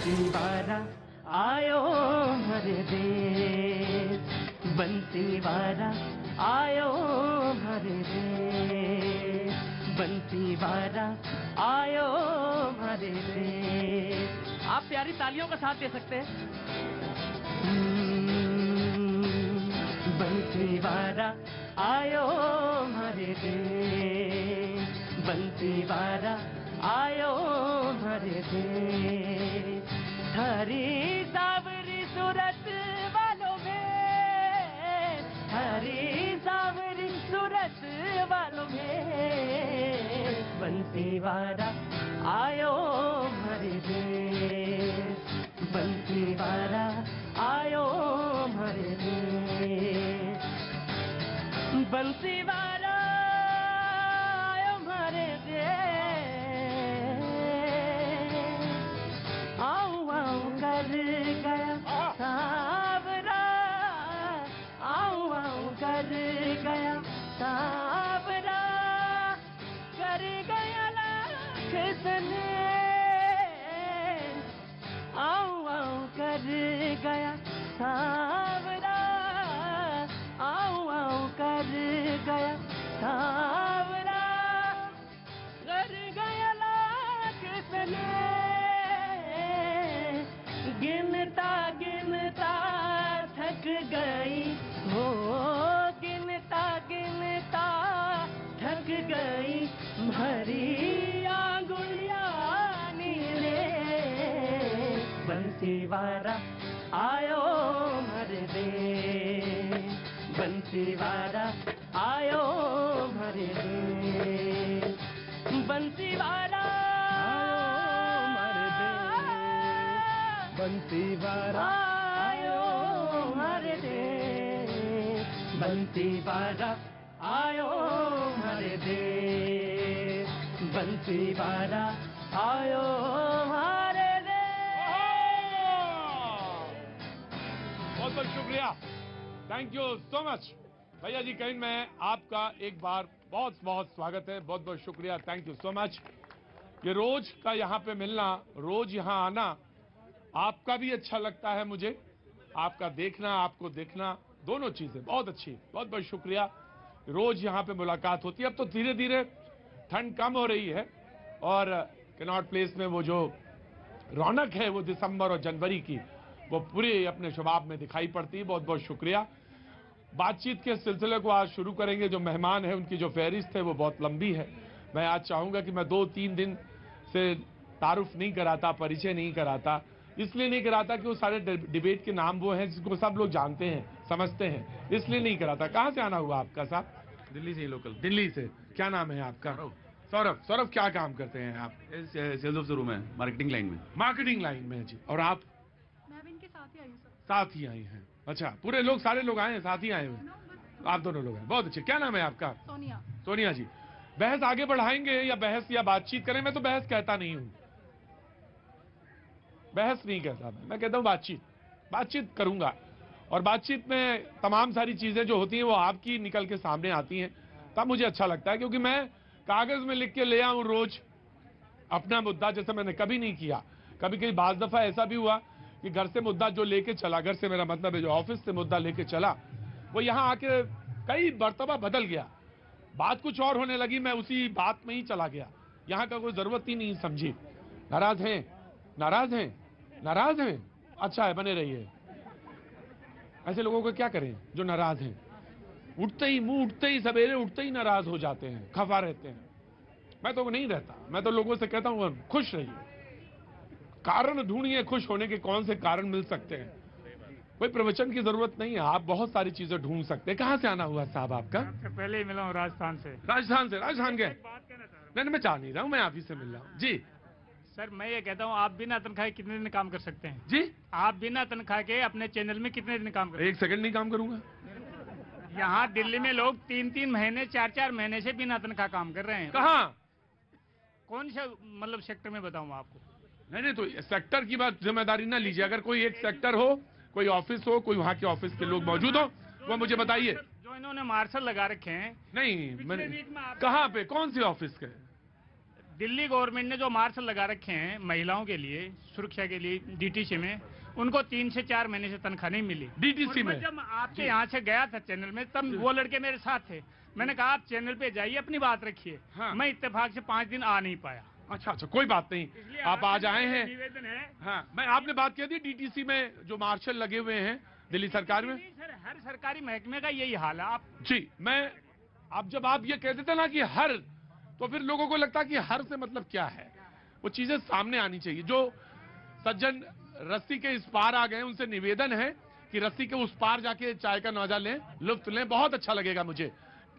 बंसीवाला आयो हरे देश, बंसीवाला आयो हरे देश, बंसीवाला आयो हरे देश। आप प्यारी तालियों का साथ दे सकते हैं। बंसीवाला आयो हरे देश, बंसीवाला आयो हरे देश। थारी सावरी सूरत वालों में, थारी सावरी सूरत वालों में, बंसीवाला आयो हरे देश, बंसीवाला आयो हरे देश। बंसीवाला आयो हरे देश, आऊं आऊं कर गया सावरा, आऊं आऊं कर गया सावरा, कर गया लाख सने, आऊं आऊं कर गया सावरा, आऊं आऊं कर गया सावरा, कर गया लाख सने, गिनता गिनता थक गई हो, गिनता गिनता थक गई, भरी आंगुलियां नीले, बंसीवाला आयो हरे देश, बंसीवाला आयो हरे देश, बंसीवाला बंसीवाला आयो हरे देश, बंसीवाला आयो हरे देश, बंसीवाला आयो हरे देश। बहुत बहुत शुक्रिया, थैंक यू सो मच भैया जी। कहीं में आपका एक बार बहुत बहुत स्वागत है, बहुत बहुत शुक्रिया, थैंक यू सो मच। ये रोज का यहाँ पे मिलना, रोज यहाँ आना आपका भी अच्छा लगता है मुझे, आपका देखना, आपको देखना, दोनों चीजें बहुत अच्छी, बहुत बहुत शुक्रिया। रोज यहाँ पे मुलाकात होती है। अब तो धीरे धीरे ठंड कम हो रही है और कैनॉट प्लेस में वो जो रौनक है वो दिसंबर और जनवरी की, वो पूरे अपने शबाब में दिखाई पड़ती है। बहुत बहुत शुक्रिया। बातचीत के सिलसिले को आज शुरू करेंगे। जो मेहमान है उनकी जो फहरिस्त है वो बहुत लंबी है। मैं आज चाहूंगा कि मैं 2-3 दिन से तारुफ नहीं कराता, परिचय नहीं कराता, इसलिए नहीं कराता कि वो सारे डिबेट के नाम वो हैं जिसको सब लोग जानते हैं, समझते हैं, इसलिए नहीं कराता। कहाँ से आना हुआ आपका साहब? दिल्ली से ही लोकल। दिल्ली से। क्या नाम है आपका? सौरभ। सौरभ, क्या काम करते हैं आप? सेल्स ऑफ शोरूम है, मार्केटिंग लाइन में। मार्केटिंग लाइन में जी। और आप? मैं भी इनके साथ ही आई हूँ सर। साथ ही आई हैं। अच्छा, पूरे लोग, सारे लोग आए हैं, साथ ही आए हुए? आप दोनों लोग हैं, बहुत अच्छे। क्या नाम है आपका? सोनिया। सोनिया जी। बहस आगे बढ़ाएंगे या बहस या बातचीत करें? मैं तो बहस कहता नहीं हूं, बहस नहीं कहता मैं कहता हूं बातचीत। बातचीत करूंगा और बातचीत में तमाम सारी चीजें जो होती हैं वो आपकी निकल के सामने आती हैं, तब मुझे अच्छा लगता है। क्योंकि मैं कागज में लिख के ले आऊं रोज अपना मुद्दा, जैसे मैंने कभी नहीं किया। कभी कभी बाज दफा ऐसा भी हुआ कि घर से मुद्दा जो लेके चला, घर से मेरा मतलब है जो ऑफिस से मुद्दा लेके चला, वो यहाँ आके कई मरतबा बदल गया, बात कुछ और होने लगी, मैं उसी बात में ही चला गया, यहाँ का कोई जरूरत ही नहीं समझी। नाराज हैं, नाराज हैं, नाराज हैं, अच्छा है, बने रहिए। ऐसे लोगों को क्या करें जो नाराज हैं? उठते ही, मुंह उठते ही, सवेरे उठते ही नाराज हो जाते हैं, खफा रहते हैं। मैं तो नहीं रहता, मैं तो लोगों से कहता हूं खुश रहिए, कारण ढूंढिए खुश होने के। कौन से कारण मिल सकते हैं? कोई प्रवचन की जरूरत नहीं है, आप बहुत सारी चीजें ढूंढ सकते हैं। कहाँ से आना हुआ साहब आपका? पहले ही मिला हूँ राजस्थान से। राजस्थान से? राजस्थान के? बात कहना चाह रहा नहीं, मैं चाह नहीं रहा हूँ, मैं आप ही से मिल रहा हूँ जी। सर मैं ये कहता हूँ, आप बिना तनख्वाह के कितने दिन काम कर सकते हैं? जी, आप बिना तनख्वाह के अपने चैनल में कितने दिन काम कर? एक सेकंड नहीं काम करूंगा। यहाँ दिल्ली में लोग 3-3 महीने, 4-4 महीने से बिना तनख्वाह काम कर रहे हैं। कहाँ? कौन सा मतलब सेक्टर में बताऊँ आपको? नहीं, तो सेक्टर की बात जिम्मेदारी ना लीजिए। अगर कोई एक सेक्टर हो, कोई ऑफिस हो, कोई वहाँ के ऑफिस के लोग मौजूद हो, वो मुझे बताइए। जो इन्होंने मार्शल लगा रखे हैं। नहीं, मैंने वीक में आप- कहाँ पे, कौन सी ऑफिस के? दिल्ली गवर्नमेंट ने जो मार्शल लगा रखे हैं महिलाओं के लिए, सुरक्षा के लिए, डीटीसी में, उनको 3 से 4 महीने से तनख्वाह नहीं मिली। डीटीसी और में जब आपके यहाँ से गया था चैनल में, तब वो लड़के मेरे साथ थे। मैंने कहा आप चैनल पे जाइए, अपनी बात रखिए। हाँ। मैं इत्तेफाक से 5 दिन आ नहीं पाया। अच्छा, कोई बात नहीं, आप आज आए हैं। निवेदन है। हाँ, मैं आपने बात की थी डीटीसी में जो मार्शल लगे हुए हैं दिल्ली सरकार में। सर, हर सरकारी महकमे का यही हाल है। आप जी, मैं आप जब आप ये कहते थे ना कि हर, तो फिर लोगों को लगता कि हर से मतलब क्या है, वो चीजें सामने आनी चाहिए। जो सज्जन रस्सी के इस पार आ गए, उनसे निवेदन है कि रस्सी के उस पार जाके चाय का मजा लें, लुत्फ लें। बहुत अच्छा लगेगा मुझे।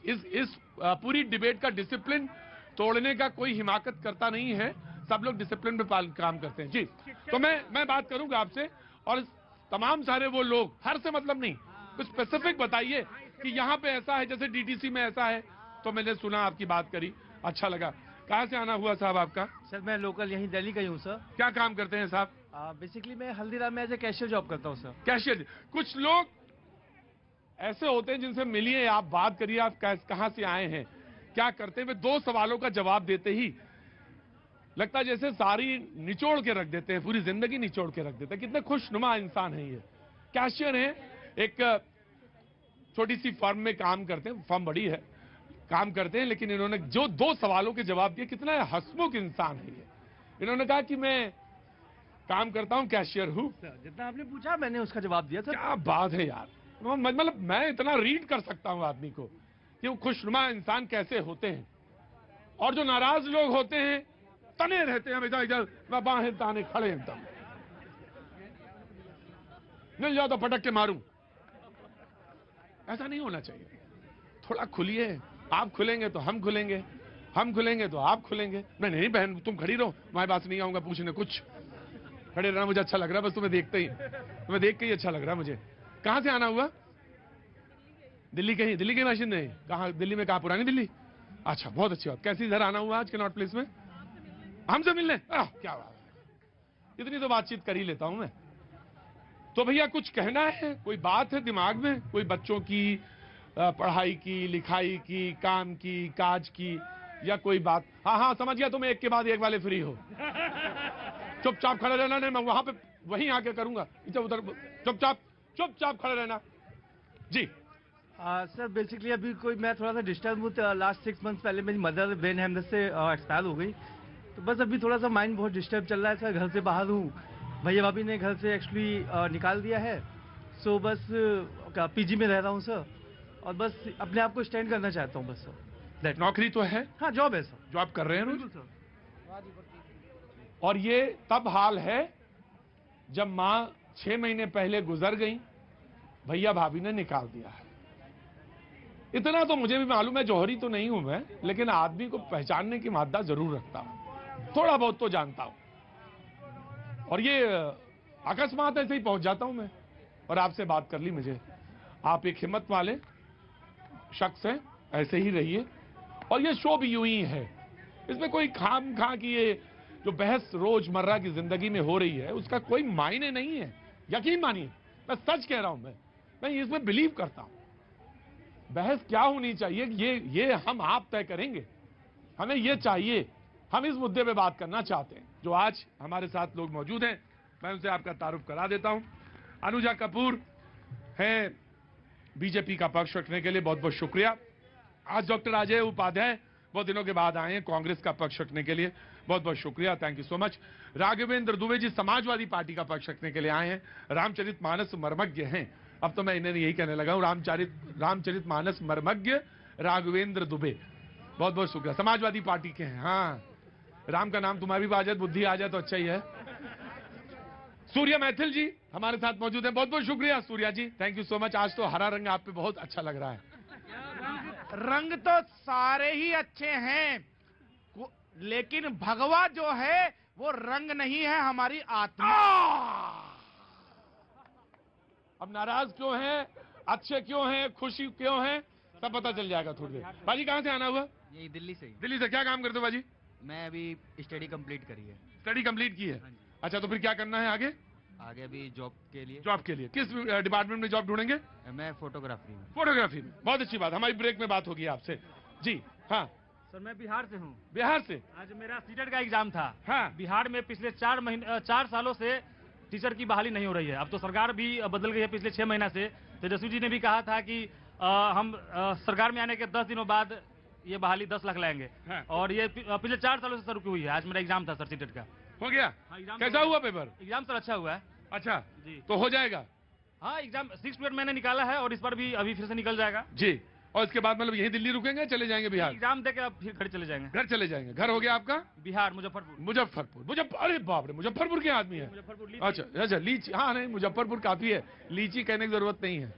इस पूरी डिबेट का डिसिप्लिन तोड़ने का कोई हिमाकत करता नहीं है, सब लोग डिसिप्लिन में काम करते हैं। जी, तो मैं बात करूंगा आपसे, और तमाम सारे वो लोग, हर से मतलब नहीं, कुछ स्पेसिफिक बताइए कि यहाँ पे ऐसा है, जैसे डीटीसी में ऐसा है। तो मैंने सुना, आपकी बात करी, अच्छा लगा। कहाँ से आना हुआ साहब आपका? सर मैं लोकल यहीं दिल्ली का ही हूँ सर। क्या काम करते हैं साहब? बेसिकली मैं हल्दीराम में एज ए कैशियर जॉब करता हूँ सर। कैशियर। कुछ लोग ऐसे होते हैं जिनसे मिलिए, आप बात करिए, आप कहाँ से आए हैं, क्या करते हैं। वे 2 सवालों का जवाब देते ही लगता है जैसे सारी निचोड़ के रख देते हैं, पूरी जिंदगी निचोड़ के रख देते हैं। कितने खुशनुमा इंसान है ये। कैशियर हैं, एक छोटी सी फर्म में काम करते हैं, फर्म बड़ी है, काम करते हैं, लेकिन इन्होंने जो 2 सवालों के जवाब दिए, कितना हंसमुख इंसान है ये। इन्होंने कहा कि मैं काम करता हूं, कैशियर हूं। जितना आपने पूछा मैंने उसका जवाब दिया सर। क्या बात है यार, मतलब मैं इतना रीड कर सकता हूं आदमी को कि वो खुशनुमा इंसान कैसे होते हैं। और जो नाराज लोग होते हैं, तने रहते हैं, इधर इधर बाहें ताने खड़े एकदम, मिल जाओ तो पटक के मारूं। ऐसा नहीं होना चाहिए। थोड़ा खुलिए, आप खुलेंगे तो हम खुलेंगे, हम खुलेंगे तो आप खुलेंगे। नहीं बहन, तुम खड़ी रहो, तुम्हारे पास नहीं आऊंगा पूछने कुछ। खड़े रहना मुझे अच्छा लग रहा है, बस तुम्हें देख के ही अच्छा लग रहा है मुझे। कहां से आना हुआ? दिल्ली के ही, दिल्ली के बाशिंदे हैं। कहां दिल्ली में? कहां? पुरानी दिल्ली। अच्छा, बहुत अच्छी बात। कैसे इधर आना हुआ आज के नॉर्थ प्लेस में? हमसे मिलने? क्या बात है, इतनी तो बातचीत कर ही लेता हूं मैं। तो भैया कुछ कहना है, कोई बात है दिमाग में, कोई बच्चों की पढ़ाई की, लिखाई की, काम की, काज की, या कोई बात? हाँ समझ गया, तुम एक के बाद एक वाले फ्री हो। चुपचाप खड़े रहना। नहीं, मैं वहां पे वहीं आके करूंगा, इधर उधर चुपचाप खड़े रहना। जी सर बेसिकली अभी कोई मैं थोड़ा सा डिस्टर्ब हूँ। लास्ट 6 मंथ्स पहले मेरी मदर ब्रेन हेमरेज से एक्सपायर हो गई, तो बस अभी थोड़ा सा माइंड बहुत डिस्टर्ब चल रहा है सर। घर से बाहर हूँ, भैया भाभी ने घर से एक्चुअली निकाल दिया है। सो बस पीजी में रह रहा हूँ सर, और बस अपने आप को स्टैंड करना चाहता हूँ बस सर। नौकरी तो है? हाँ जॉब है सर। जॉब कर रहे हैं रोज? सर। और ये तब हाल है जब माँ 6 महीने पहले गुजर गई, भैया भाभी ने निकाल दिया है। इतना तो मुझे भी मालूम है, जौहरी तो नहीं हूं मैं, लेकिन आदमी को पहचानने की मादा जरूर रखता हूं, थोड़ा बहुत तो जानता हूं। और ये अकस्मात ऐसे ही पहुंच जाता हूं मैं, और आपसे बात कर ली मुझे। आप एक हिम्मत वाले शख्स हैं, ऐसे ही रहिए। और ये शो भी यूं ही है, इसमें कोई खाम खा की ये जो बहस रोजमर्रा की जिंदगी में हो रही है, उसका कोई मायने नहीं है। यकीन मानिए, मैं सच कह रहा हूं। मैं इसमें बिलीव करता हूं। बहस क्या होनी चाहिए ये हम आप तय करेंगे। हमें ये चाहिए, हम इस मुद्दे पे बात करना चाहते हैं। जो आज हमारे साथ लोग मौजूद हैं, मैं उनसे आपका तारुफ करा देता हूं। अनुजा कपूर हैं बीजेपी का पक्ष रखने के लिए, बहुत बहुत शुक्रिया। आज डॉक्टर अजय उपाध्याय बहुत दिनों के बाद आए हैं कांग्रेस का पक्ष रखने के लिए, बहुत बहुत शुक्रिया, thank you so much. Raghavendra Dubey ji Samajwadi Party का पक्ष रखने के लिए आए हैं, रामचरितमानस मर्मज्ञ हैं। अब तो मैं इन्हें यही कहने लगा हूं, रामचरितमानस मर्मज्ञ राघवेंद्र दुबे, बहुत बहुत शुक्रिया। समाजवादी पार्टी के हैं। हाँ, राम का नाम तुम्हारी भी आ जाए, बुद्धि आ जाए तो अच्छा ही है। सूर्या मैथिल जी हमारे साथ मौजूद हैं, बहुत बहुत शुक्रिया सूर्या जी, थैंक यू सो मच। आज तो हरा रंग आप पे बहुत अच्छा लग रहा है। रंग तो सारे ही अच्छे हैं, लेकिन भगवा जो है वो रंग नहीं है, हमारी आत्मा। अब नाराज क्यों हैं, अच्छे क्यों हैं, खुशी क्यों हैं, सब पता चल जाएगा थोड़ी देर। बाजी कहाँ से आना हुआ? यही दिल्ली से ही। दिल्ली से। क्या काम करते हो बाजी? मैं अभी स्टडी कंप्लीट करी है। स्टडी कंप्लीट की है? हाँ जी। अच्छा, तो फिर क्या करना है आगे? आगे अभी जॉब के लिए। जॉब के लिए किस डिपार्टमेंट में जॉब ढूंढेंगे? मैं फोटोग्राफी में। फोटोग्राफी में। बहुत अच्छी बात, हमारी ब्रेक में बात होगी आपसे। जी हाँ, सर मैं बिहार से हूँ। बिहार से? आज मेरा सीटेट का एग्जाम था। हाँ। बिहार में पिछले 4 सालों से टीचर की बहाली नहीं हो रही है। अब तो सरकार भी बदल गई है पिछले 6 महीना से। तेजस्वी जी ने भी कहा था कि हम सरकार में आने के 10 दिनों बाद ये बहाली 10 लाख लाएंगे। हाँ। और ये पिछले 4 सालों से शुरू हुई है। आज मेरा एग्जाम था सर सीटेट का। हो गया? हाँ, एग्जाम कैसा हुआ पेपर? एग्जाम सर अच्छा हुआ है। अच्छा जी। तो हो जाएगा? हाँ, एग्जाम 6 पीरियड मैंने निकाला है और इस पर भी अभी फिर से निकल जाएगा जी। और इसके बाद मतलब यही दिल्ली रुकेंगे, चले जाएंगे बिहार? एग्जाम देके अब फिर घर चले जाएंगे। घर चले जाएंगे। घर हो गया आपका? बिहार, मुजफ्फरपुर। मुजफ्फरपुर। अरे बाप रे, मुजफ्फरपुर के आदमी है? मुजफ्फरपुर। अच्छा, लीची। हाँ नहीं, मुजफ्फरपुर काफी है, लीची कहने की जरूरत नहीं है।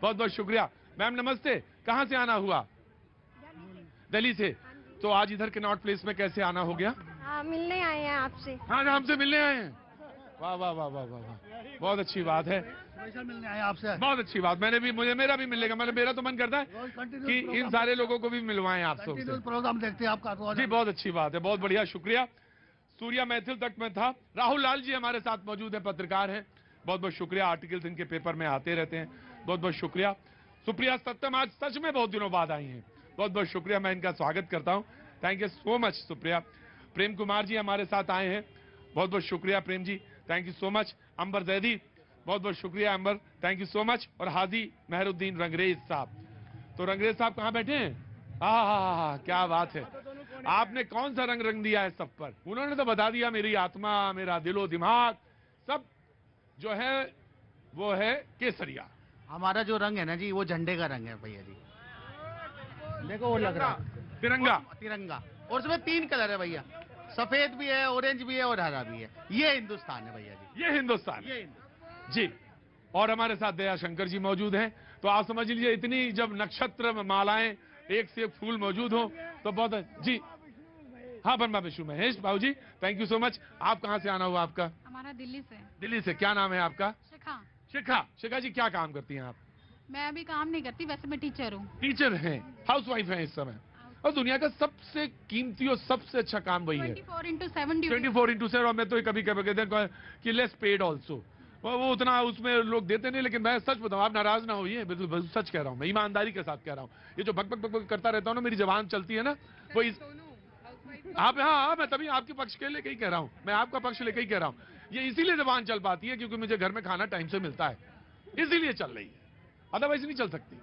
बहुत बहुत शुक्रिया। मैम नमस्ते, कहाँ से आना हुआ? दिल्ली से। तो आज इधर कनॉट प्लेस में कैसे आना हो गया? हाँ, मिलने आए हैं आपसे। हाँ, हमसे मिलने आए हैं। वाह वाह वाह वाह वाह, बहुत अच्छी बात है। मिलने आए आपसे। बहुत अच्छी बात। मेरा भी मिलेगा। मतलब मेरा तो मन करता है कि इन सारे लोगों को भी मिलवाएं आप सबसे। प्रोग्राम देखते हैं आपका तो। जी बहुत अच्छी बात है, बहुत बढ़िया, शुक्रिया। सूर्या मैथिल तक में था। राहुल लाल जी हमारे साथ मौजूद है, पत्रकार हैं। बहुत बहुत शुक्रिया। आर्टिकल्स इनके पेपर में आते रहते हैं। बहुत बहुत शुक्रिया। सुप्रिया सत्यम आज सच में बहुत दिनों बाद आई हैं। बहुत बहुत शुक्रिया, मैं इनका स्वागत करता हूं। Thank you so much Supriya. Prem Kumar ji हमारे साथ आए हैं। बहुत बहुत शुक्रिया Prem ji, thank you so much. Ambar Zaidi, बहुत बहुत शुक्रिया Ambar, thank you so much. और हाजी मेहरुद्दीन रंगरेज साहब। तो रंगरेज साहब कहाँ बैठे हैं? हाँ, क्या बात है। आपने कौन सा रंग दिया है सब पर? उन्होंने तो बता दिया, मेरी आत्मा, मेरा दिलो दिमाग सब जो है वो है केसरिया। हमारा जो रंग है ना जी, वो झंडे का रंग है भैया जी। देखो वो लग रहा है तिरंगा। तिरंगा। और उसमें 3 कलर है भैया, सफेद भी है, ऑरेंज भी है और हरा भी है। ये हिंदुस्तान है भैया जी, ये हिंदुस्तान ये जी। और हमारे साथ दया शंकर जी मौजूद हैं। तो आप समझ लीजिए, इतनी जब नक्षत्र मालाएं एक से एक फूल मौजूद हो तो बहुत जी। हाँ बनमा विशु महेश बाबू जी, थैंक यू सो मच। आप कहाँ से आना हुआ आपका? हमारा दिल्ली से। दिल्ली से। क्या नाम है आपका? शिखा। शिखा जी, क्या काम करती हैं आप? मैं अभी काम नहीं करती, वैसे मैं टीचर हूँ। टीचर हैं, हाउसवाइफ हैं इस समय। और दुनिया का सबसे कीमती और सबसे अच्छा काम वही है। 24/7 ड्यूटी। 24/7। और मैं तो कभी कभी कहते हैं कि लेस पेड ऑल्सो, वो उतना उसमें लोग देते नहीं। लेकिन मैं सच बताऊं, आप नाराज ना होइए, बिल्कुल सच कह रहा हूं, मैं ईमानदारी के साथ कह रहा हूं। ये जो भक भक भक करता रहता हूं ना, मेरी जबान चलती है ना, वो आप। हाँ, मैं तभी आपके पक्ष के लेके ही कह रहा हूं, मैं आपका पक्ष लेके ही कह रहा हूं। ये इसीलिए जबान चल पाती है क्योंकि मुझे घर में खाना टाइम से मिलता है, इसीलिए चल रही है, अदरवाइज नहीं चल सकती।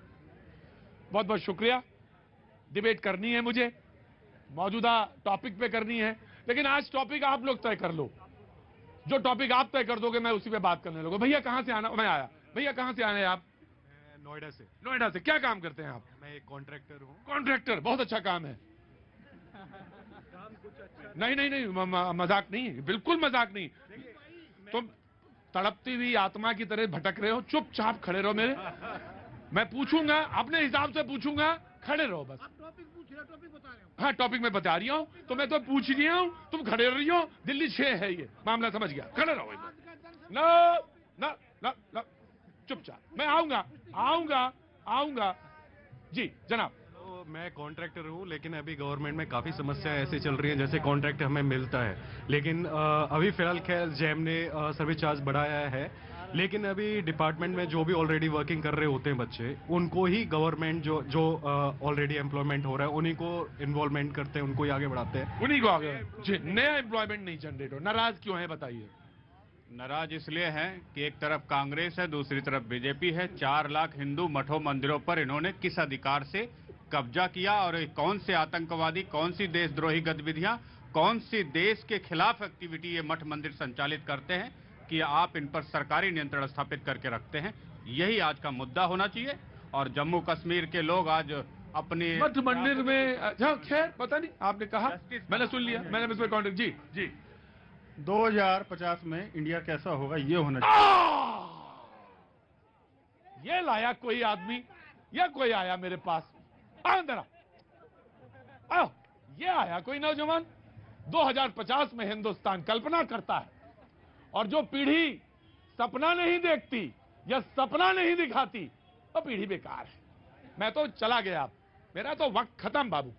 बहुत बहुत शुक्रिया। डिबेट करनी है मुझे, मौजूदा टॉपिक पे करनी है, लेकिन आज टॉपिक आप लोग तय कर लो। जो टॉपिक आप तय कर दोगे मैं उसी पे बात करने लगूंगा। भैया कहाँ से आना? मैं आया। भैया कहाँ से आना है आप? नोएडा से। नोएडा से। क्या काम करते हैं आप? मैं एक कॉन्ट्रैक्टर हूँ। कॉन्ट्रैक्टर, बहुत अच्छा काम है। नहीं, मजाक नहीं है, बिल्कुल मजाक नहीं। तुम तड़पती हुई आत्मा की तरह भटक रहे हो, चुपचाप खड़े रहो मेरे। मैं पूछूंगा, अपने हिसाब से पूछूंगा, खड़े रहो बस। हाँ, टॉपिक मैं बता रही हूँ, तो मैं तो पूछ रही हूँ, तुम खड़े रही हो। दिल्ली 6 है, ये मामला समझ गया, खड़े रहो। ना चुपचाप। मैं आऊंगा जी जनाब। तो मैं कॉन्ट्रैक्टर हूँ, लेकिन अभी गवर्नमेंट में काफ़ी समस्या ऐसी चल रही है, जैसे कॉन्ट्रैक्ट हमें मिलता है, लेकिन अभी फिलहाल खैर जैम ने सर्विस चार्ज बढ़ाया है, लेकिन अभी डिपार्टमेंट में जो भी ऑलरेडी वर्किंग कर रहे होते हैं बच्चे, उनको ही गवर्नमेंट जो ऑलरेडी एम्प्लॉयमेंट हो रहा है उन्हीं को इन्वॉल्वमेंट करते हैं, उनको ही आगे बढ़ाते हैं। उन्हीं को आगे जी। नया एम्प्लॉयमेंट नहीं जनरेट हो। नाराज क्यों है बताइए? नाराज इसलिए हैं कि एक तरफ कांग्रेस है, दूसरी तरफ बीजेपी है। 4 लाख हिंदू मठों मंदिरों पर इन्होंने किस अधिकार से कब्जा किया, और कौन से आतंकवादी, कौन सी देशद्रोही गतिविधियां, कौन सी देश के खिलाफ एक्टिविटी ये मठ मंदिर संचालित करते हैं कि आप इन पर सरकारी नियंत्रण स्थापित करके रखते हैं। यही आज का मुद्दा होना चाहिए। और जम्मू कश्मीर के लोग आज अपने मठ मंदिर में, खैर पता नहीं, आपने कहा, मैंने सुन लिया, मैंने इसमें कॉन्ट्रैक्ट जी 2050 में इंडिया कैसा होगा ये होना चाहिए। ये लाया कोई आदमी या कोई आया मेरे पास? अंदर आओ। ये आया कोई नौजवान। 2050 में हिंदुस्तान कल्पना करता है, और जो पीढ़ी सपना नहीं देखती या सपना नहीं दिखाती, वो पीढ़ी बेकार है। मैं तो चला गया, मेरा तो वक्त खत्म बाबू।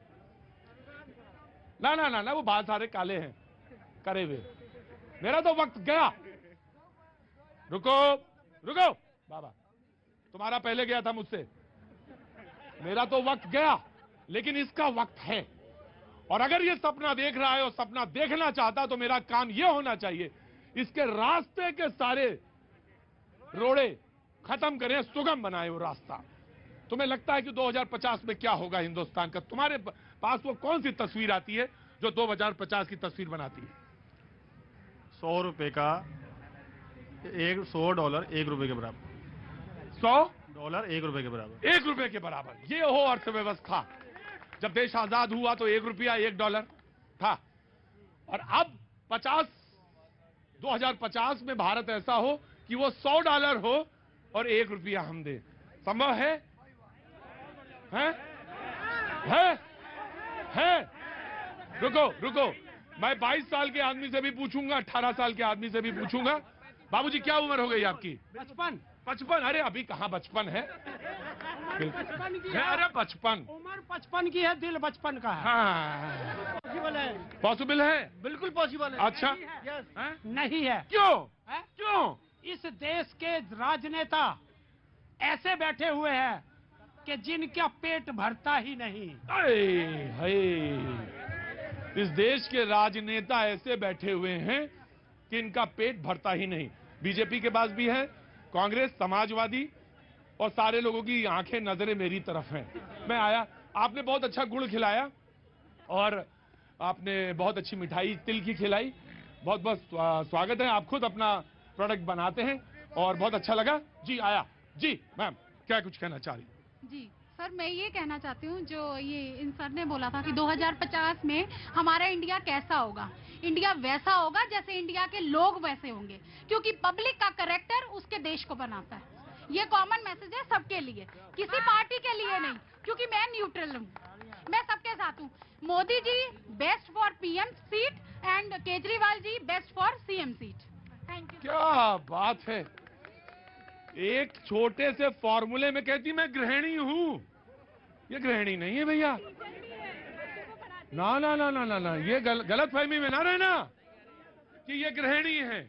ना वो बाल सारे काले हैं करे हुए, मेरा तो वक्त गया। रुको बाबा, तुम्हारा पहले गया था मुझसे, मेरा तो वक्त गया, लेकिन इसका वक्त है। और अगर ये सपना देख रहा है और सपना देखना चाहता तो मेरा काम ये होना चाहिए, इसके रास्ते के सारे रोड़े खत्म करें, सुगम बनाए वो रास्ता। तुम्हें लगता है कि 2050 में क्या होगा हिंदुस्तान का? तुम्हारे पास वो कौन सी तस्वीर आती है जो 2050 की तस्वीर बनाती है? 100 रुपए का $100 1 रुपए के बराबर। $100 1 रुपए के बराबर। 1 रुपए के बराबर। ये हो अर्थव्यवस्था। जब देश आजाद हुआ तो 1 रुपया $1 था, और अब 2050 में भारत ऐसा हो कि वो $100 हो और 1 रुपया हम दे। संभव है? रुको, मैं 22 साल के आदमी से भी पूछूंगा, 18 साल के आदमी से भी पूछूंगा। बाबूजी क्या उम्र हो गई आपकी? 55। अरे अभी कहाँ बचपन है? अरे बचपन, उम्र 55 की है, दिल बचपन का है। हाँ, पॉसिबल है, पॉसिबल है, बिल्कुल पॉसिबल है। अच्छा, नहीं है। क्यों? इस देश के राजनेता ऐसे बैठे हुए हैं कि जिनका पेट भरता ही नहीं। इस देश के राजनेता ऐसे बैठे हुए हैं कि इनका पेट भरता ही नहीं। बीजेपी के पास भी है, कांग्रेस, समाजवादी, और सारे लोगों की आंखें नजरें मेरी तरफ हैं। मैं आया, आपने बहुत अच्छा गुड़ खिलाया और आपने बहुत अच्छी मिठाई तिल की खिलाई। बहुत बहुत स्वागत है। आप खुद अपना प्रोडक्ट बनाते हैं और बहुत अच्छा लगा। जी आया जी। मैम क्या कुछ कहना चाह रही? जी सर, मैं ये कहना चाहती हूँ, जो ये इन सर ने बोला था कि 2050 में हमारा इंडिया कैसा होगा। इंडिया वैसा होगा जैसे इंडिया के लोग वैसे होंगे, क्योंकि पब्लिक का कैरेक्टर उसके देश को बनाता है। ये कॉमन मैसेज है सबके लिए, किसी पार्टी के लिए नहीं, क्योंकि मैं न्यूट्रल हूँ, मैं सबके साथ हूँ। Modi ji best for PM seat and Kejriwal ji best for CM seat. Thank you. क्या बात है, एक छोटे से फॉर्मूले में कहती मैं गृहिणी हूँ। ये गृहिणी नहीं है भैया, ना, ये गलत फहमी में ना रहना कि ये गृहिणी है।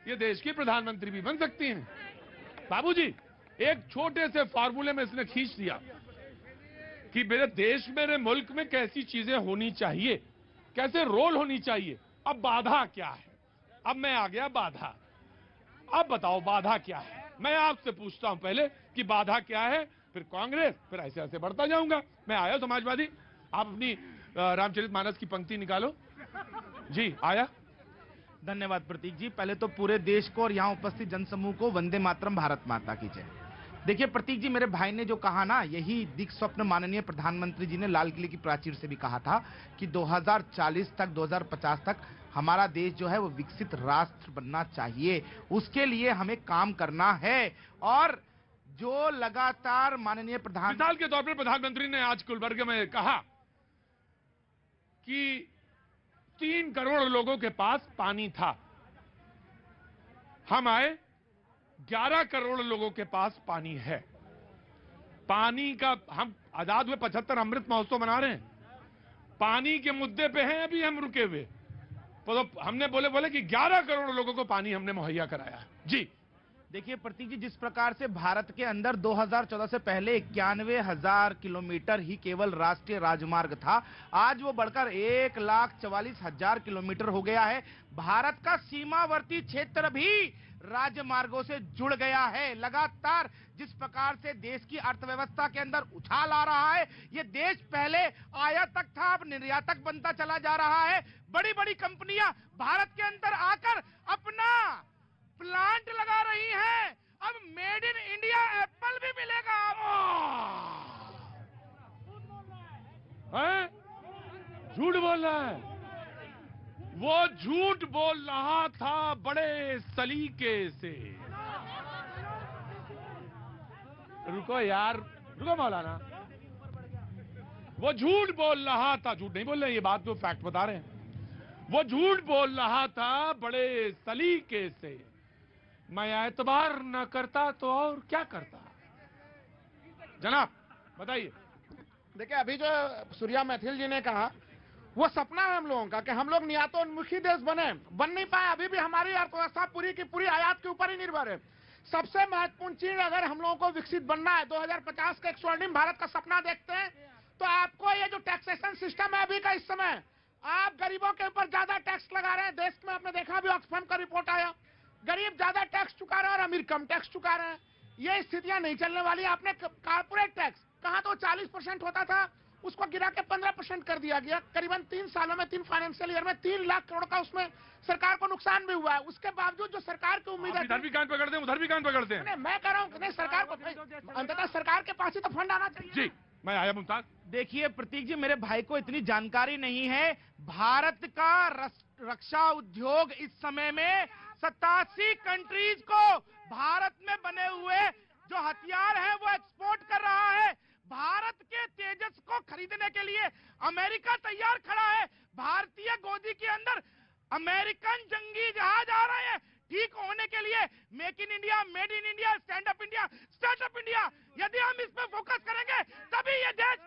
ये देश की प्रधानमंत्री भी बन सकती हैं। बाबूजी एक छोटे से फार्मूले में इसने खींच दिया कि मेरे देश, मेरे मुल्क में कैसी चीजें होनी चाहिए, कैसे रोल होनी चाहिए। अब बाधा क्या है? अब मैं आ गया बाधा। अब बताओ बाधा क्या है? मैं आपसे पूछता हूं पहले कि बाधा क्या है, फिर कांग्रेस, फिर ऐसे ऐसे बढ़ता जाऊंगा। मैं आया समाजवादी, आप अपनी रामचरितमानस की पंक्ति निकालो। जी आया। धन्यवाद प्रतीक जी। पहले तो पूरे देश को और यहाँ उपस्थित जनसमूह को वंदे मातरम, भारत माता की जय। देखिए प्रतीक जी, मेरे भाई ने जो कहा ना, यही दिक स्वप्न माननीय प्रधानमंत्री जी ने लाल किले की प्राचीर से भी कहा था कि 2040 तक, 2050 तक हमारा देश जो है वो विकसित राष्ट्र बनना चाहिए। उसके लिए हमें काम करना है। और जो लगातार माननीय मिसाल के तौर पर प्रधानमंत्री ने आज गुलबर्ग में कहा कि 3 करोड़ लोगों के पास पानी था, हम आए 11 करोड़ लोगों के पास पानी है। पानी का हम आजाद हुए 75 अमृत महोत्सव मना रहे हैं, पानी के मुद्दे पे हैं अभी हम रुके हुए। तो हमने बोले कि 11 करोड़ लोगों को पानी हमने मुहैया कराया। जी देखिए प्रतीक जी, जिस प्रकार से भारत के अंदर 2014 से पहले 91,000 किलोमीटर ही केवल राष्ट्रीय राजमार्ग था, आज वो बढ़कर 1,44,000 किलोमीटर हो गया है। भारत का सीमावर्ती क्षेत्र भी राजमार्गों से जुड़ गया है। लगातार जिस प्रकार से देश की अर्थव्यवस्था के अंदर उछाल आ रहा है, ये देश पहले आयातक था, अब निर्यातक बनता चला जा रहा है। बड़ी बड़ी कंपनियां भारत के अंदर आकर अपना प्लांट लगा रही हैं। अब मेड इन इंडिया एप्पल भी मिलेगा। झूठ बोल रहा है, वो झूठ बोल रहा था बड़े सलीके से। रुको यार, रुको मौलाना, वो झूठ बोल रहा था। झूठ नहीं बोल रहे, ये बात तो फैक्ट बता रहे हैं। वो झूठ बोल रहा था बड़े सलीके से। मैं एतबार न करता तो और क्या करता? जनाब बताइए। देखिए अभी जो सूर्या मैथिल जी ने कहा, वो सपना है हम लोगों का कि हम लोग निर्यातोन्मुखी देश बन नहीं पाए। अभी भी हमारी अर्थव्यवस्था पूरी की पूरी आयात के ऊपर ही निर्भर है। सबसे महत्वपूर्ण चीज, अगर हम लोगों को विकसित बनना है, 2050 का एक स्वर्णिम भारत का सपना देखते हैं, तो आपको ये जो टैक्सेशन सिस्टम है अभी का इस समय। आप गरीबों के ऊपर ज्यादा टैक्स लगा रहे हैं। देश में आपने देखा भी, ऑक्सफैम का रिपोर्ट आया, गरीब ज्यादा टैक्स चुका रहे हैं और अमीर कम टैक्स चुका रहे हैं। ये स्थितियां नहीं चलने वाली। आपने कारपोरेट टैक्स कहा तो 40% होता था, उसको गिरा के 15% कर दिया गया। करीबन 3 सालों में, 3 फाइनेंशियल ईयर में 3 लाख करोड़ का उसमें सरकार को नुकसान भी हुआ है। उसके बावजूद जो सरकार की उम्मीद है, इधर भी कान पकड़ते हैं, उधर भी कान पकड़ते हैं। मैं कह रहा हूँ नहीं, सरकार को अंततः सरकार के पास ही तो फंड आना चाहिए। जी, मैं आया मुमताज। देखिए प्रतीक जी, मेरे भाई को इतनी जानकारी नहीं है। भारत का रक्षा उद्योग इस समय में 87 कंट्रीज को भारत में बने हुए जो हथियार है वो एक्सपोर्ट कर रहा है। भारत के तेजस को खरीदने के लिए अमेरिका तैयार खड़ा है। भारतीय गोदी के अंदर अमेरिकन जंगी जहाज आ रहे हैं ठीक होने के लिए। Make in India, made in India, stand up India, startup India, यदि हम इस पे फोकस करेंगे तभी ये देश।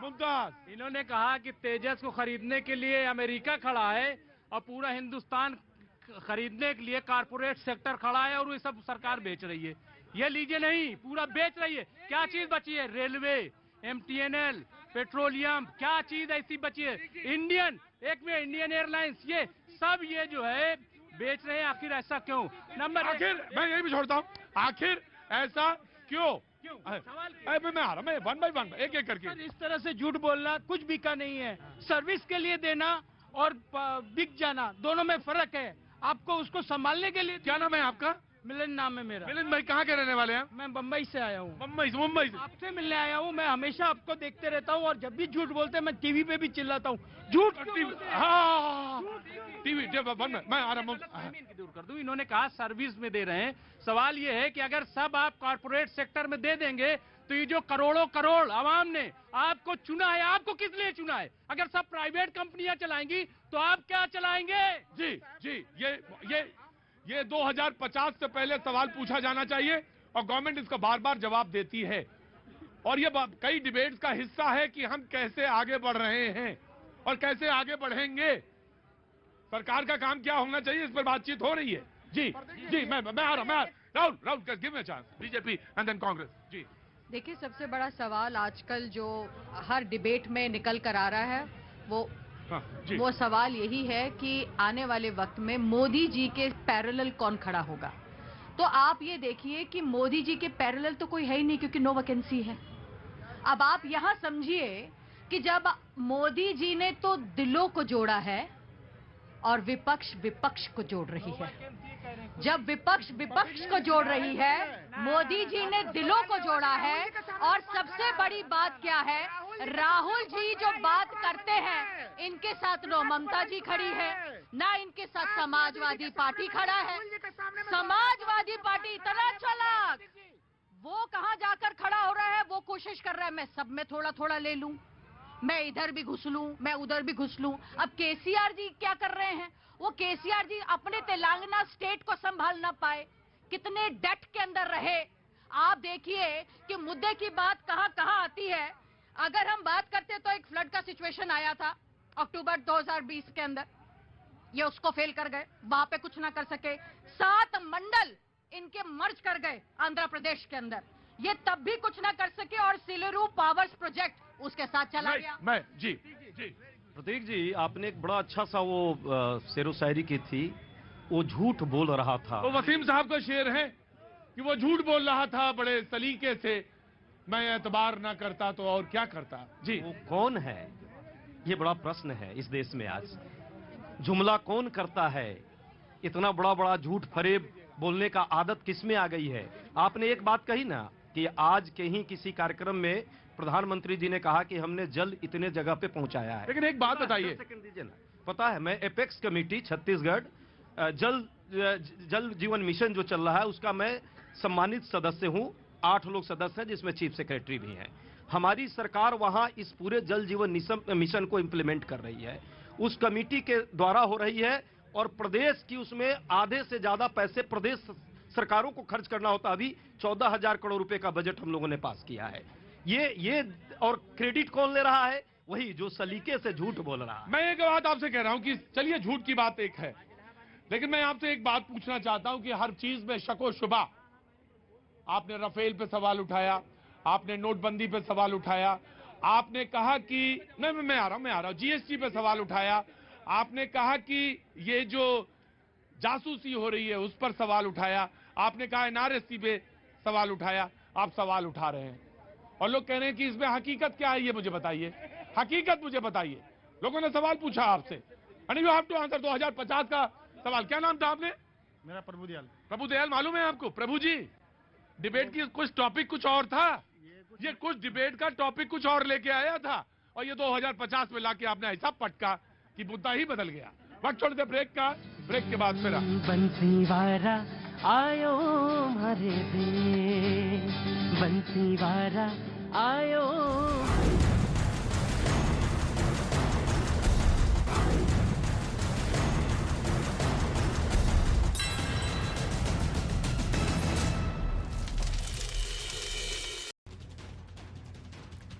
मुमताज, इन्होंने कहा कि तेजस को खरीदने के लिए अमेरिका खड़ा है और पूरा हिंदुस्तान खरीदने के लिए कारपोरेट सेक्टर खड़ा है और ये सब सरकार बेच रही है। ये लीजिए नहीं, पूरा बेच रही है। क्या चीज बची है? रेलवे, MTNL, पेट्रोलियम, क्या चीज ऐसी बची है? इंडियन एयरलाइंस, ये सब ये जो है बेच रहे हैं। आखिर ऐसा क्यों? नंबर आखिर मैं यही भी छोड़ता हूँ, आखिर ऐसा क्यों? मैं आ रहा, मैं वन बाय वन एक एक करके। इस तरह से झूठ बोलना कुछ बिका नहीं है। सर्विस के लिए देना और बिक जाना दोनों में फर्क है। आपको उसको संभालने के लिए। क्या नाम है आपका? मिलन नाम है मेरा। मिलन भाई कहाँ के रहने वाले हैं? मैं बम्बई से आया हूँ। मुंबई से आपसे मिलने आया हूँ। मैं हमेशा आपको देखते रहता हूँ और जब भी झूठ बोलते हैं मैं टीवी पे भी चिल्लाता हूँ, झूठ टीवी। मैं आ रहा हूँ, दूर कर दूं। इन्होंने कहा सर्विस में दे रहे हैं। सवाल ये है कि अगर सब आप कॉर्पोरेट सेक्टर में दे देंगे तो ये जो करोड़ों करोड़ आवाम ने आपको चुना है, आपको किस लिए चुना है? अगर सब प्राइवेट कंपनियां चलाएंगी तो आप क्या चलाएंगे? जी, ये 2050 से पहले सवाल पूछा जाना चाहिए और गवर्नमेंट इसका बार बार जवाब देती है। और ये कई डिबेट्स का हिस्सा है कि हम कैसे आगे बढ़ रहे हैं और कैसे आगे बढ़ेंगे। सरकार का काम क्या होना चाहिए, इस पर बातचीत हो रही है। जी, मैं आ रहा। Rahul give me a chance, BJP and then Congress. जी, देखिए, सबसे बड़ा सवाल आजकल जो हर डिबेट में निकल कर आ रहा है वो सवाल यही है कि आने वाले वक्त में मोदी जी के पैरेलल कौन खड़ा होगा। तो आप ये देखिए कि मोदी जी के पैरेलल तो कोई है ही नहीं, क्योंकि नो वैकेंसी है। अब आप यहां समझिए कि जब मोदी जी ने तो दिलों को जोड़ा है और विपक्ष को जोड़ रही है। जब विपक्ष को जोड़ रही है, मोदी जी ने दिलों को जोड़ा है। और सबसे बड़ी बात क्या है, राहुल जी जो बात करते हैं, इनके साथ नो ममता जी खड़ी है, ना इनके साथ समाजवादी पार्टी खड़ा है। समाजवादी पार्टी इतना चालाक, वो कहां जाकर खड़ा हो रहा है, वो कोशिश कर रहा है मैं सब में थोड़ा थोड़ा ले लूं, मैं इधर भी घुस लूं, मैं उधर भी घुस लूं। अब केसीआर जी क्या कर रहे हैं? वो केसीआर जी अपने तेलंगाना स्टेट को संभाल ना पाए, कितने डट के अंदर रहे। आप देखिए कि मुद्दे की बात कहां कहां आती है। अगर हम बात करते तो एक फ्लड का सिचुएशन आया था अक्टूबर 2020 के अंदर, ये उसको फेल कर गए, वहां पे कुछ ना कर सके। 7 मंडल इनके मर्ज कर गए आंध्र प्रदेश के अंदर, ये तब भी कुछ ना कर सके और सिलेरू पावर्स प्रोजेक्ट उसके साथ चला गया। जी प्रतीक जी, आपने एक बड़ा अच्छा सा वो शेरो शायरी की थी, वो झूठ बोल रहा था। वो वसीम साहब का शेर है कि वो झूठ बोल रहा था बड़े सलीके से, मैं एतबार ना करता तो और क्या करता। जी, वो कौन है, ये बड़ा प्रश्न है इस देश में आज। जुमला कौन करता है? इतना बड़ा बड़ा झूठ फरेब बोलने का आदत किसमें आ गई है? आपने एक बात कही ना कि आज कहीं किसी कार्यक्रम में प्रधानमंत्री जी ने कहा कि हमने जल इतने जगह पे पहुंचाया है। लेकिन एक बात बताइए, पता है, मैं एपेक्स कमेटी छत्तीसगढ़ जल जीवन मिशन जो चल रहा है उसका मैं सम्मानित सदस्य हूं। 8 लोग सदस्य हैं, जिसमें चीफ सेक्रेटरी भी हैं। हमारी सरकार वहां इस पूरे जल जीवन मिशन को इंप्लीमेंट कर रही है, उस कमेटी के द्वारा हो रही है। और प्रदेश की उसमें आधे से ज्यादा पैसे प्रदेश सरकारों को खर्च करना होता। अभी 14,000 करोड़ रुपए का बजट हम लोगों ने पास किया है। ये और क्रेडिट कौन ले रहा है? वही जो सलीके से झूठ बोल रहा है। मैं एक बात आपसे कह रहा हूं कि चलिए झूठ की बात एक है, लेकिन मैं आपसे एक बात पूछना चाहता हूं कि हर चीज में शको शुबा। आपने राफेल पे सवाल उठाया, आपने नोटबंदी पे सवाल उठाया, आपने कहा कि नहीं, मैं आ रहा हूं, जीएसटी पे सवाल उठाया, आपने कहा कि ये जो जासूसी हो रही है उस पर सवाल उठाया, आपने कहा एनआरसी पे सवाल उठाया, आप सवाल उठा रहे हैं और लोग कह रहे हैं कि इसमें हकीकत क्या है, ये मुझे बताइए, हकीकत मुझे बताइए। लोगों ने सवाल पूछा आपसे, and you have to answer. 2050 का सवाल, क्या नाम था आपने? मेरा प्रभु दयाल। प्रभु दयाल मालूम है आपको? प्रभु जी, डिबेट की कुछ टॉपिक कुछ और था, ये कुछ डिबेट का टॉपिक कुछ और लेके आया था और ये 2050 में लाके आपने ऐसा पटका कि मुद्दा ही बदल गया। वक्त छोड़ दे ब्रेक का, ब्रेक के बाद फिर बंसीवारा आयो मारे दे, बंसीवारा आयो।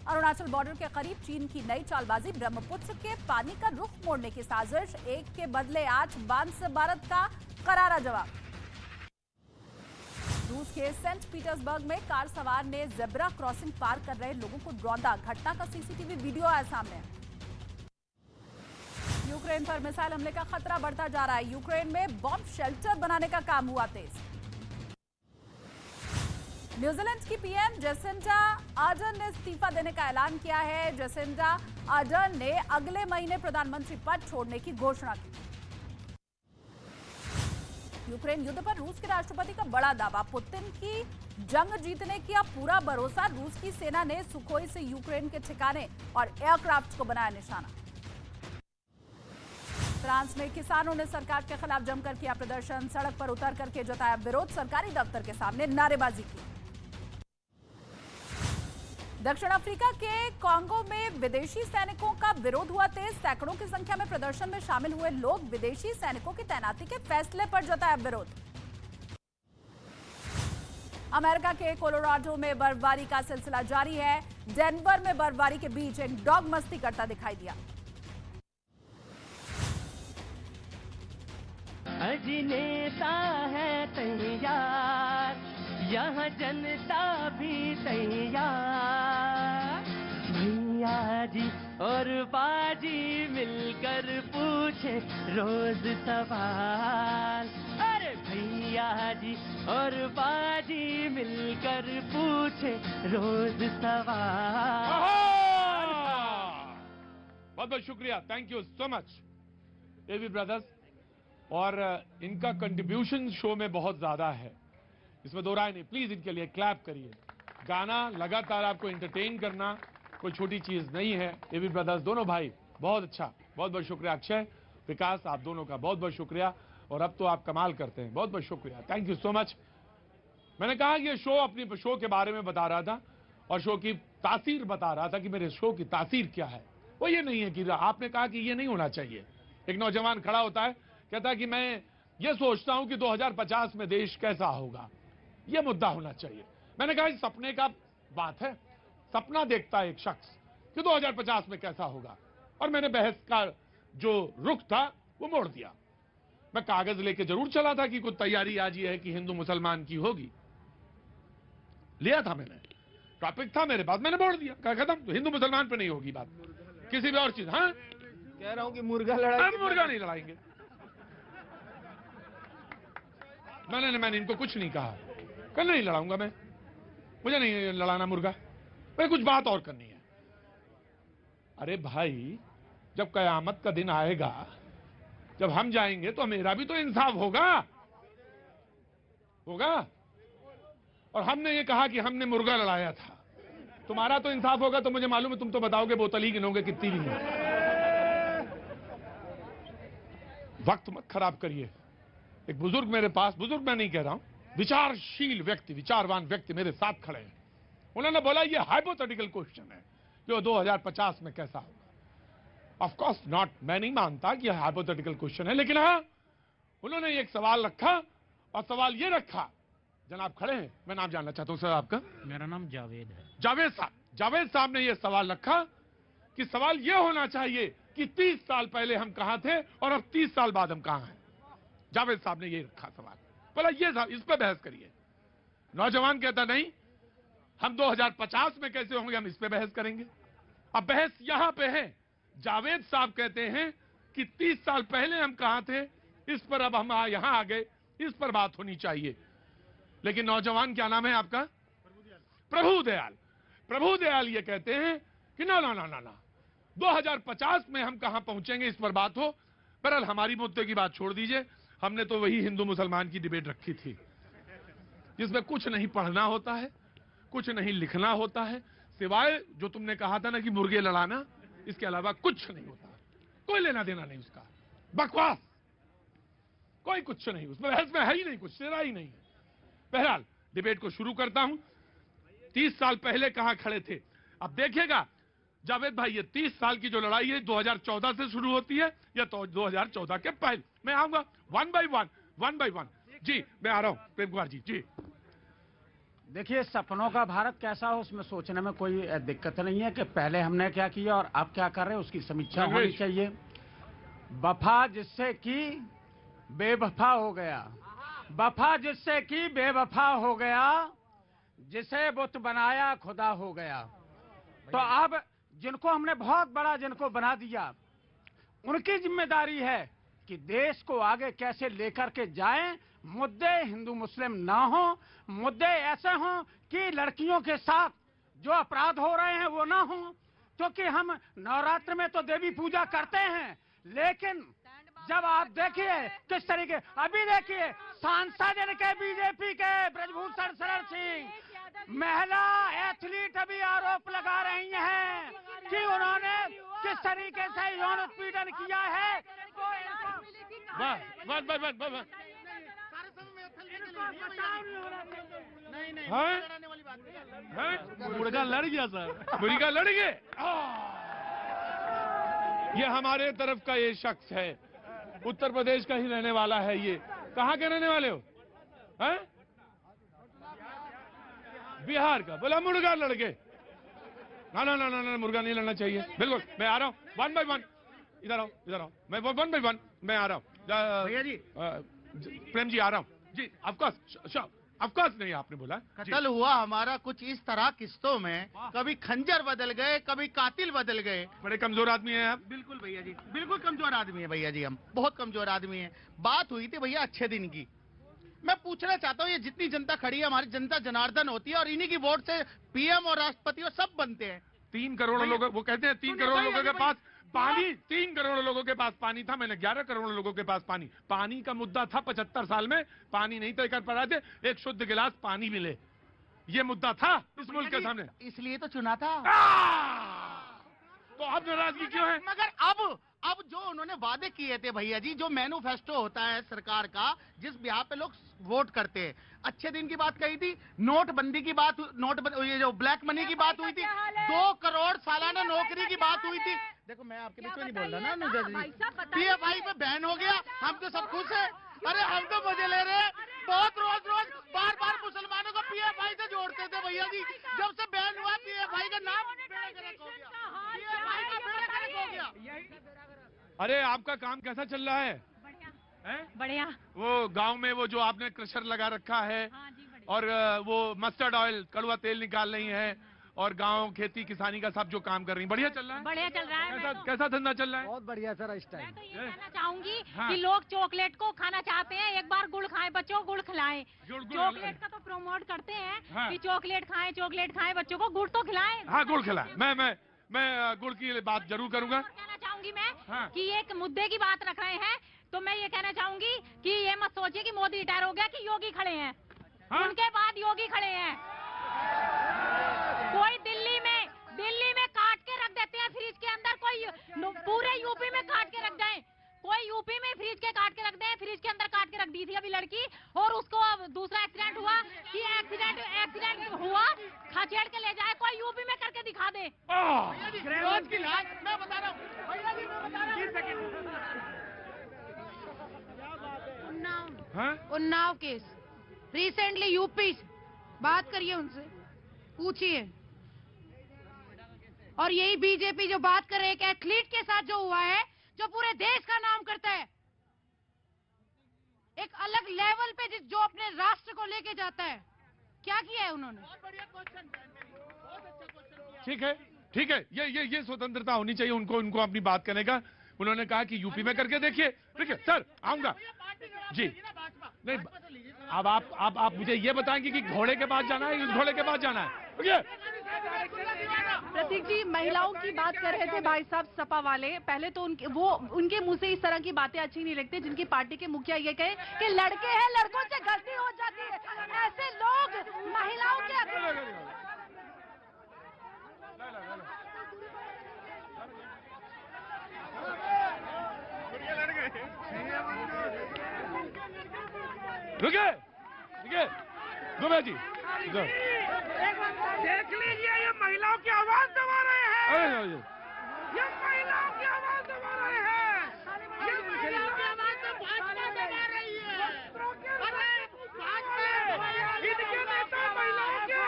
अरुणाचल बॉर्डर के करीब चीन की नई चालबाजी, ब्रह्मपुत्र के पानी का रुख मोड़ने की साजिश, एक के बदले 8 बांध से भारत का करारा जवाब। रूस के सेंट पीटर्सबर्ग में कार सवार ने जेब्रा क्रॉसिंग पार कर रहे लोगों को रौंदा, घटना का सीसीटीवी वीडियो आया सामने। यूक्रेन पर मिसाइल हमले का खतरा बढ़ता जा रहा है, यूक्रेन में बॉम्ब शेल्टर बनाने का काम हुआ तेज। न्यूजीलैंड की पीएम जेसिंडा आर्डर्न ने इस्तीफा देने का ऐलान किया है। जेसिंडा आर्डर्न ने अगले महीने प्रधानमंत्री पद छोड़ने की घोषणा की। यूक्रेन युद्ध पर रूस के राष्ट्रपति का बड़ा दावा, पुतिन की जंग जीतने की अब पूरा भरोसा। रूस की सेना ने सुखोई से यूक्रेन के ठिकाने और एयरक्राफ्ट को बनाया निशाना। फ्रांस में किसानों ने सरकार के खिलाफ जमकर किया प्रदर्शन, सड़क पर उतर करके जताया विरोध, सरकारी दफ्तर के सामने नारेबाजी की। दक्षिण अफ्रीका के कांगो में विदेशी सैनिकों का विरोध हुआ तेज, सैकड़ों की संख्या में प्रदर्शन में शामिल हुए लोग विदेशी सैनिकों की तैनाती के फैसले पर जताया विरोध। अमेरिका के कोलोराडो में बर्फबारी का सिलसिला जारी है, डेनवर में बर्फबारी के बीच एक डॉग मस्ती करता दिखाई दिया। अजनेता है तैयार, यहाँ जनता भी तैयार, भैया जी और बाजी मिलकर पूछे रोज सवाल, अरे भैया जी और बाजी मिलकर पूछे रोज सवाल। बहुत बहुत शुक्रिया, thank you so much AV brothers. और इनका कंट्रीब्यूशन शो में बहुत ज्यादा है, इसमें दो राय नहीं। प्लीज इनके लिए क्लैप करिए। गाना लगातार आपको एंटरटेन करना कोई छोटी चीज नहीं है। एवी ब्रदर्स दोनों भाई बहुत अच्छा, बहुत बहुत शुक्रिया। अक्षय, विकास, आप दोनों का बहुत बहुत शुक्रिया। और अब तो आप कमाल करते हैं, बहुत बहुत शुक्रिया, थैंक यू सो मच। मैंने कहा कि ये शो अपनी शो के बारे में बता रहा था और शो की तासीर बता रहा था कि मेरे शो की तासीर क्या है। वो ये नहीं है कि आपने कहा कि ये नहीं होना चाहिए। एक नौजवान खड़ा होता है, कहता है कि मैं ये सोचता हूं कि 2050 में देश कैसा होगा, ये मुद्दा होना चाहिए। मैंने कहा इस सपने का बात है, सपना देखता है एक शख्स कि 2050 में कैसा होगा, और मैंने बहस का जो रुख था वो मोड़ दिया। मैं कागज लेके जरूर चला था कि कुछ तैयारी आज ये है कि हिंदू मुसलमान की होगी, लिया था मैंने, टॉपिक था मेरे पास, मैंने मोड़ दिया, कहा खत्म, तो हिंदू मुसलमान पे नहीं होगी बात, किसी भी और चीज। हाँ कह रहा हूं कि मुर्गा लड़ाई, मुर्गा नहीं लड़ाएंगे। मैंने इनको कुछ नहीं कहा, कल नहीं लड़ाऊंगा मैं, मुझे नहीं लड़ाना मुर्गा, मैं कुछ बात और करनी है। अरे भाई, जब कयामत का दिन आएगा, जब हम जाएंगे तो मेरा भी तो इंसाफ होगा। और हमने ये कहा कि हमने मुर्गा लड़ाया था, तुम्हारा तो इंसाफ होगा। तो मुझे मालूम है तुम तो बताओगे बोतल ही गिनोगे कितनी भी है। वक्त मत खराब करिए। एक बुजुर्ग मेरे पास, बुजुर्ग मैं नहीं कह रहा हूं, विचारशील व्यक्ति, विचारवान व्यक्ति मेरे साथ खड़े हैं। उन्होंने बोला ये हाइपोथेटिकल क्वेश्चन है कि 2050 में कैसा होगा। ऑफ कोर्स नॉट, मैं नहीं मानता कि यह हाइपोथेटिकल क्वेश्चन है, लेकिन हाँ उन्होंने एक सवाल रखा, और सवाल ये रखा, जनाब खड़े हैं, मैं नाम जानना चाहता हूं सर आपका। मेरा नाम जावेद है। जावेद साहब ने यह सवाल रखा कि सवाल यह होना चाहिए कि 30 साल पहले हम कहां थे और अब 30 साल बाद हम कहां हैं। जावेद साहब ने ये रखा सवाल, बोला ये साहब इस पर बहस करिए। नौजवान कहता नहीं, हम 2050 में कैसे होंगे, हम इस पे बहस करेंगे। अब बहस यहां पे है। जावेद साहब कहते हैं कि 30 साल पहले हम कहां थे, इस पर अब हम यहां आ गए, इस पर बात होनी चाहिए। लेकिन नौजवान, क्या नाम है आपका? प्रभुदयाल। प्रभुदयाल ये कहते हैं कि ना ना ना ना ना 2050 में हम कहां पहुंचेंगे, इस पर बात हो। बहरहाल हमारी मुद्दे की बात छोड़ दीजिए। हमने तो वही हिंदू मुसलमान की डिबेट रखी थी, जिसमें कुछ नहीं पढ़ना होता है, कुछ नहीं लिखना होता है, सिवाय जो तुमने कहा था ना कि मुर्गे लड़ाना, इसके अलावा कुछ नहीं होता। कोई लेना देना नहीं उसका, बकवास, कोई कुछ नहीं उसमें, बहस में है ही नहीं, कुछ सिरा ही नहीं है। बहरहाल डिबेट को शुरू करता हूं। 30 साल पहले कहां खड़े थे, अब देखिएगा जावेद भाई, ये 30 साल की जो लड़ाई है 2014 से शुरू होती है या तो 2014 के पहले। मैं आऊंगा वन बाय वन। जी मैं आ रहा हूं प्रेम कुमार जी। जी देखिए, सपनों का भारत कैसा हो उसमें सोचने में कोई दिक्कत नहीं है कि पहले हमने क्या किया और अब क्या कर रहे हैं, उसकी समीक्षा होनी चाहिए। वफा जिससे कि बेवफा हो गया, वफा जिससे कि बेवफा हो गया, जिसे बुत बनाया खुदा हो गया। तो अब जिनको हमने बहुत बड़ा जिनको बना दिया, उनकी जिम्मेदारी है कि देश को आगे कैसे लेकर के जाएं। मुद्दे हिंदू मुस्लिम ना हो, मुद्दे ऐसे हों कि लड़कियों के साथ जो अपराध हो रहे हैं वो ना हो। क्योंकि हम नवरात्र में तो देवी पूजा करते हैं, लेकिन जब आप देखिए किस तरीके, अभी देखिए सांसद इनके बीजेपी के ब्रजभूषण शरण सिंह, महिला एथलीट अभी आरोप लगा रही हैं कि उन्होंने किस तरीके से यौन उत्पीड़न किया है। मुर्गा लड़ गया सर, मुर्गा लड़ गए। ये हमारे तरफ का ये शख्स है, उत्तर प्रदेश का ही रहने वाला है। ये कहाँ के रहने वाले हो? हैं? बिहार का। बोला मुर्गा लड़ गए। ना ना ना ना मुर्गा नहीं लड़ना चाहिए। बिल्कुल, मैं आ रहा हूँ वन बाय वन। इधर आओ, मैं वन बाय वन मैं आ रहा हूँ। भैया जी, प्रेम जी आ रहा हूँ जी। ऑफकोर्स नहीं, आपने बोला कत्ल हुआ हमारा कुछ इस तरह किस्तों में, कभी खंजर बदल गए, कभी कातिल बदल गए। बड़े कमजोर आदमी हैं आप। बिल्कुल भैया जी, बिल्कुल कमजोर आदमी है भैया जी, हम बहुत कमजोर आदमी हैं। बात हुई थी भैया अच्छे दिन की। मैं पूछना चाहता हूँ, ये जितनी जनता खड़ी है हमारी जनता जनार्दन होती है और इन्हीं की वोट से पीएम और राष्ट्रपति और सब बनते हैं। 3 करोड़ लोग, वो कहते हैं 3 करोड़ लोगों के पास पानी, 3 करोड़ लोगों के पास पानी था, मैंने 11 करोड़ लोगों के पास पानी। पानी का मुद्दा था 75 साल में, पानी नहीं तय कर पा रहे थे, एक शुद्ध गिलास पानी मिले, ये मुद्दा था इस मुल्क के सामने, इसलिए तो चुना था। तो अब नाराजगी क्यों है? मगर अब जो उन्होंने वादे किए थे भैया जी, जो मैनिफेस्टो होता है सरकार का, जिस बिहार पे लोग वोट करते हैं, अच्छे दिन की बात कही थी, नोटबंदी की बात, ये जो ब्लैक मनी की बात हुई थी, 2 करोड़ सालाना नौकरी की बात हुई थी। देखो मैं आपके बीच में नहीं बोल रहा ना अनुजा जी, पीएफआई पे बैन हो गया, हम तो सब खुश है। अरे हम तो मजे ले रहे हैं, बहुत रोज बार मुसलमानों को पीएफआई से जोड़ते थे भैया जी, जब से बैन हुआ पीएफआई का नाम हो गया। अरे आपका काम कैसा चल रहा है? बढ़िया। वो गांव में वो जो आपने क्रशर लगा रखा है, और वो मस्टर्ड ऑयल, कड़वा तेल निकाल रही है, और गांव खेती किसानी का सब जो काम कर रही है, बढ़िया चल रहा है? बढ़िया चल रहा है। कैसा धंधा चल रहा है? बहुत बढ़िया सर। इस टाइम मैं तो ये कहना चाहूंगी हाँ। कि लोग चॉकलेट को खाना चाहते हैं, एक बार गुड़ खाएं, बच्चों को गुड़ खिलाएं। चॉकलेट का तो प्रमोट करते हैं हाँ। कि चॉकलेट खाएं, बच्चों को गुड़ तो खिलाएं। हाँ गुड़ खिलाएं। मैं गुड़ की बात जरूर करूंगा। कहना चाहूंगी मैं हाँ। कि एक मुद्दे की बात रख रहे हैं, तो मैं ये कहना चाहूंगी कि ये मत सोचिए कि मोदी रिटायर हो गया कि योगी खड़े हैं। हाँ? उनके बाद योगी खड़े हैं। कोई दिल्ली में काट के रख देते हैं फ्रिज के अंदर, कोई पूरे यूपी में काट के रख दें, कोई यूपी में फ्रिज के काट के रख दें, फ्रिज के अंदर काट के रख दी थी अभी लड़की, और उसको अब दूसरा एक्सीडेंट हुआ कि एक्सीडेंट हुआ, खचेड़ के ले जाए, कोई यूपी में करके दिखा दे। रोज की लाश मैं बता रहा हूँ। उन्नाव केस रिसेंटली यूपी, बात करिए उनसे, पूछिए। और यही बीजेपी जो बात कर रहे हैं, एक एथलीट के साथ जो हुआ है, जो पूरे देश का नाम करता है, एक अलग लेवल पे जो अपने राष्ट्र को लेके जाता है, क्या किया है उन्होंने? ठीक है, ठीक है, ये स्वतंत्रता होनी चाहिए उनको अपनी बात करने का। उन्होंने कहा कि यूपी में करके देखिए। ठीक है सर, आऊंगा जी। नहीं, अब आप मुझे ये बताएंगे कि घोड़े के पास जाना है, इस घोड़े के पास जाना है? प्रतीक जी, महिलाओं की बात कर रहे थे भाई साहब सपा वाले। पहले तो उनके मुंह से इस तरह की बातें अच्छी नहीं लगती जिनकी पार्टी के मुखिया ये कहे कि लड़के हैं, लड़कों से गलती हो जाती है। ऐसे लोग महिलाओं के रुके दुबे जी, देख लीजिए, ये महिलाओं की आवाज दबा रहे हैं। ये महिलाओं की आवाज दबा रहे हैं। ये महिलाओं की आवाज तो भाजपा दबा रही है। इनके नेता महिलाओं के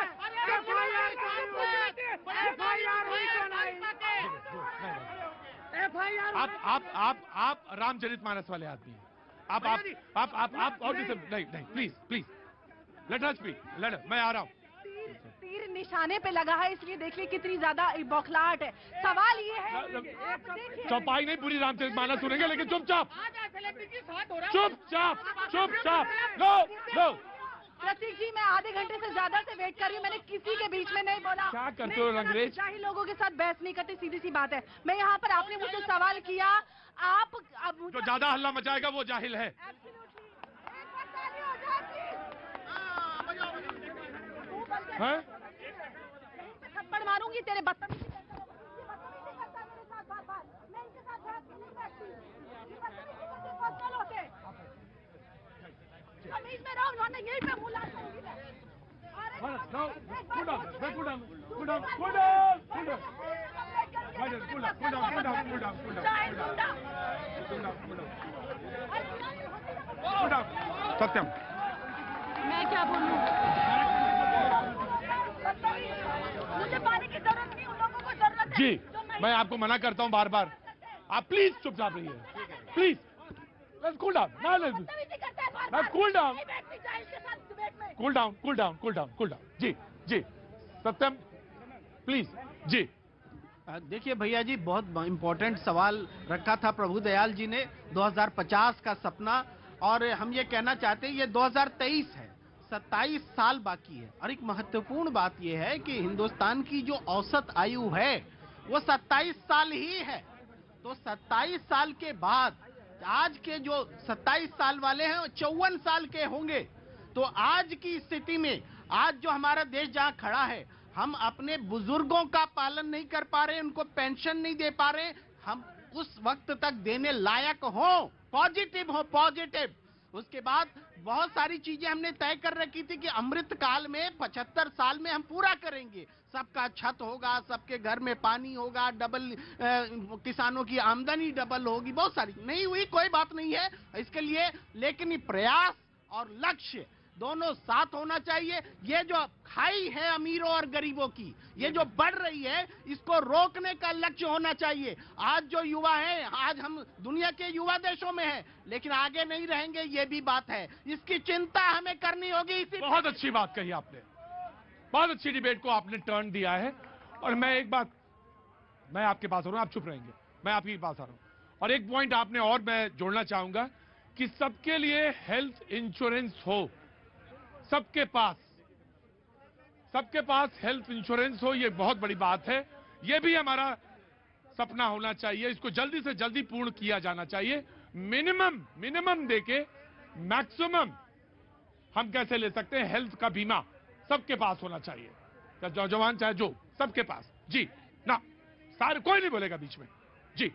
आप रामचरितमानस वाले आदमी हैं। आप और नहीं, प्लीज लेट अस स्पीक। मैं आ रहा हूँ। तीर निशाने पे लगा है, इसलिए देख लीजिए कितनी ज्यादा बौखलाहट है। सवाल ये है, चौपाई नहीं पूरी रामचरितमानस सुनेंगे, लेकिन चुपचाप लो। प्रतीक जी, मैं आधे घंटे से ज्यादा से वेट कर रही हूँ, मैंने किसी के बीच में नहीं बोला। क्या करते हो अंग्रेज? शाही लोगों के साथ बहस नहीं करते, सीधी सी बात है। मैं यहाँ पर, आपने मुझसे सवाल किया, आप अब जो ज्यादा हल्ला मचाएगा वो जाहिल है। थप्पड़ मारूंगी तेरे बदतमीजी। में रहो, उन्होंने यही पे मुला सत्यम, मैं क्या बोलूं? मुझे पानी की जरूरत नहीं, उन लोगों को जरूरत है। जी, मैं आपको मना करता हूं बार बार, आप प्लीज चुपचाप रहिए। Please cool down, cool down. जी सत्यम प्लीज। जी देखिए भैया जी, बहुत इंपॉर्टेंट सवाल रखा था प्रभु दयाल जी ने, 2050 का सपना, और हम ये कहना चाहते हैं ये 2023 है, 27 साल बाकी है। और एक महत्वपूर्ण बात यह है कि हिंदुस्तान की जो औसत आयु है वो 27 साल ही है। तो 27 साल के बाद आज के जो 27 साल वाले हैं वो 54 साल के होंगे। तो आज की स्थिति में, आज जो हमारा देश जहां खड़ा है, हम अपने बुजुर्गों का पालन नहीं कर पा रहे, उनको पेंशन नहीं दे पा रहे, हम उस वक्त तक देने लायक हो, पॉजिटिव। उसके बाद बहुत सारी चीजें हमने तय कर रखी थी कि अमृत काल में 75 साल में हम पूरा करेंगे। सबका छत होगा, सबके घर में पानी होगा, डबल किसानों की आमदनी डबल होगी, बहुत सारी नहीं हुई, कोई बात नहीं है इसके लिए, लेकिन ये प्रयास और लक्ष्य दोनों साथ होना चाहिए। ये जो खाई है अमीरों और गरीबों की, ये जो बढ़ रही है, इसको रोकने का लक्ष्य होना चाहिए। आज जो युवा है, आज हम दुनिया के युवा देशों में हैं, लेकिन आगे नहीं रहेंगे, ये भी बात है, इसकी चिंता हमें करनी होगी। बहुत अच्छी बात कही आपने, बहुत अच्छी डिबेट को आपने टर्न दिया है। और मैं एक बात, मैं आपके पास आ रहा हूं, आप चुप रहेंगे, मैं आपके पास आ रहा हूं। और एक पॉइंट आपने और मैं जोड़ना चाहूंगा कि सबके लिए हेल्थ इंश्योरेंस हो, सबके पास हेल्थ इंश्योरेंस हो, ये बहुत बड़ी बात है। ये भी हमारा सपना होना चाहिए, इसको जल्दी से जल्दी पूर्ण किया जाना चाहिए। मिनिमम देके मैक्सिमम हम कैसे ले सकते हैं, हेल्थ का बीमा सबके पास होना चाहिए, चाहे नौजवान चाहे जो, सबके पास। जी ना, सारे कोई नहीं बोलेगा बीच में। जी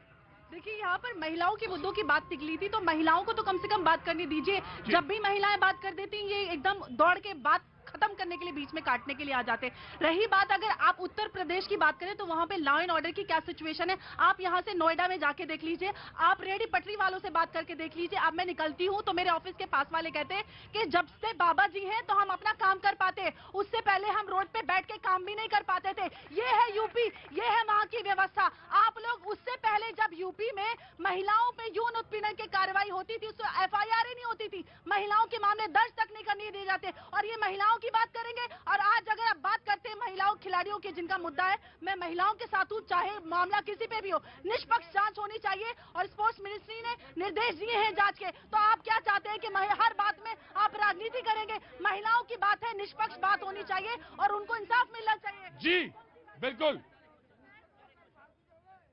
देखिए, यहाँ पर महिलाओं के मुद्दों की बात निकली थी, तो महिलाओं को तो कम से कम बात करने दीजिए। जब भी महिलाएं बात कर देती हैं, ये एकदम दौड़ के बात खत्म करने के लिए, बीच में काटने के लिए आ जाते। रही बात अगर आप उत्तर प्रदेश की बात करें, तो वहां पे लॉ एंड ऑर्डर की क्या सिचुएशन है, आप यहां से नोएडा में जाके देख लीजिए, आप रेडी पटरी वालों से बात करके देख लीजिए। अब मैं निकलती हूं तो मेरे ऑफिस के पास वाले कहते हैं कि जब से बाबा जी हैं तो हम अपना काम कर पाते, उससे पहले हम रोड पे बैठ के काम भी नहीं कर पाते थे। ये है यूपी, ये है वहां की व्यवस्था। आप लोग उससे पहले जब यूपी में महिलाओं पे यौन उत्पीड़न की कार्रवाई होती थी, उसमें FIR ही नहीं होती थी, महिलाओं के मामले दर्ज तक नहीं करने दिए जाते। और ये महिलाओं की बात करेंगे। और आज अगर आप बात करते हैं महिलाओं खिलाड़ियों की, जिनका मुद्दा है, मैं महिलाओं के साथ हूं, चाहे मामला किसी पे भी हो, निष्पक्ष जांच होनी चाहिए। और स्पोर्ट्स मिनिस्ट्री ने निर्देश दिए हैं जांच के। तो आप क्या चाहते हैं कि हर बात में आप राजनीति करेंगे? महिलाओं की बात है, निष्पक्ष बात होनी चाहिए और उनको इंसाफ मिलना चाहिए। जी बिल्कुल,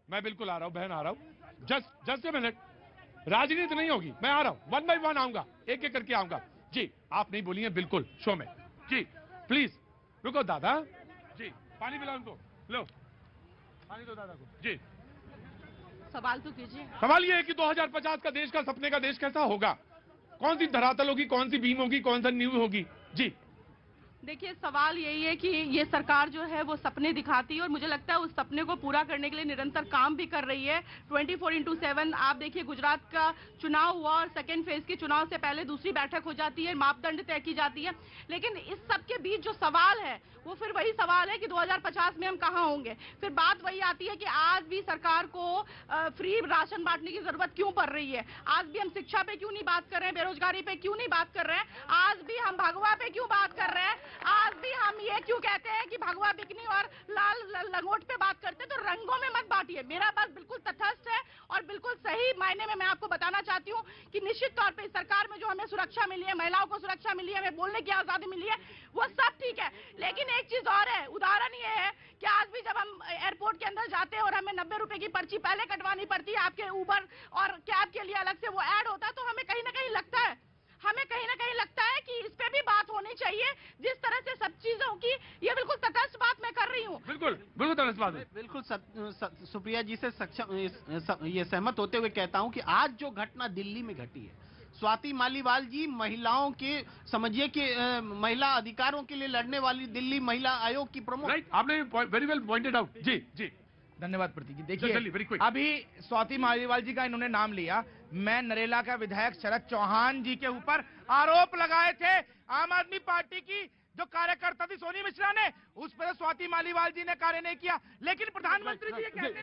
मैं बिल्कुल आ रहा हूं बहन, आ रहा हूं। जस्ट ए मिनट, राजनीति नहीं होगी, मैं आ रहा हूं, 1 by 1 आऊंगा, एक एक करके आऊंगा। जी आप नहीं बोलिए बिल्कुल शो में। जी प्लीज रुको दादा जी, पानी पिलाओ उनको, लो पानी दो दादा को। जी सवाल तो कीजिए। सवाल ये है कि 2050 का देश का सपने का देश कैसा होगा? कौन सी धरातल होगी, कौन सी बीम होगी, कौन सा नींव होगी? जी देखिए, सवाल यही है कि ये सरकार जो है वो सपने दिखाती है और मुझे लगता है उस सपने को पूरा करने के लिए निरंतर काम भी कर रही है 24/7। आप देखिए, गुजरात का चुनाव हुआ और सेकेंड फेज के चुनाव से पहले दूसरी बैठक हो जाती है, मापदंड तय की जाती है। लेकिन इस सब के बीच जो सवाल है वो फिर वही सवाल है कि 2050 में हम कहाँ होंगे। फिर बात वही आती है कि आज भी सरकार को फ्री राशन बांटने की जरूरत क्यों पड़ रही है? आज भी हम शिक्षा पे क्यों नहीं बात कर रहे हैं? बेरोजगारी पे क्यों नहीं बात कर रहे हैं? आज भी हम भगवा पे क्यों बात कर रहे हैं? आज भी हम ये क्यों कहते हैं कि भगवा बिकनी और लाल लंगोट पे बात करते हैं? तो रंगों में मत बांटिए। मेरा बात बिल्कुल तटस्थ है और बिल्कुल सही मायने में मैं आपको बताना चाहती हूँ कि निश्चित तौर पे इस सरकार में जो हमें सुरक्षा मिली है, महिलाओं को सुरक्षा मिली है, हमें बोलने की आजादी मिली है, वो सब ठीक है। लेकिन एक चीज और है, उदाहरण ये है कि आज भी जब हम एयरपोर्ट के अंदर जाते हैं और हमें 90 रुपए की पर्ची पहले कटवानी पड़ती है, आपके उबर और कैब के लिए अलग से वो ऐड होता है, तो हमें कहीं ना कहीं लगता है कि इस पे भी बात होनी चाहिए। जिस तरह से सब चीजों की, ये बिल्कुल तटस्थ बात मैं कर रही हूँ। बिल्कुल बिल्कुल तटस्थ बात है। बिल्कुल सुप्रिया जी से ये सहमत होते हुए कहता हूं कि आज जो घटना दिल्ली में घटी है, स्वाति मालीवाल जी महिलाओं के, समझिए कि महिला अधिकारों के लिए लड़ने वाली दिल्ली महिला आयोग की प्रमुख। राइट, आपने वेरी वेल पॉइंटेड आउट। जी जी धन्यवाद प्रतीक। देखिए, अभी स्वाति मालीवाल जी का इन्होंने नाम लिया, मैं नरेला का विधायक शरद चौहान जी के ऊपर आरोप लगाए थे आम आदमी पार्टी की जो कार्यकर्ता थी सोनी मिश्रा ने, उस पर स्वाति मालीवाल जी ने कार्य नहीं किया। लेकिन प्रधानमंत्री जी ये कहते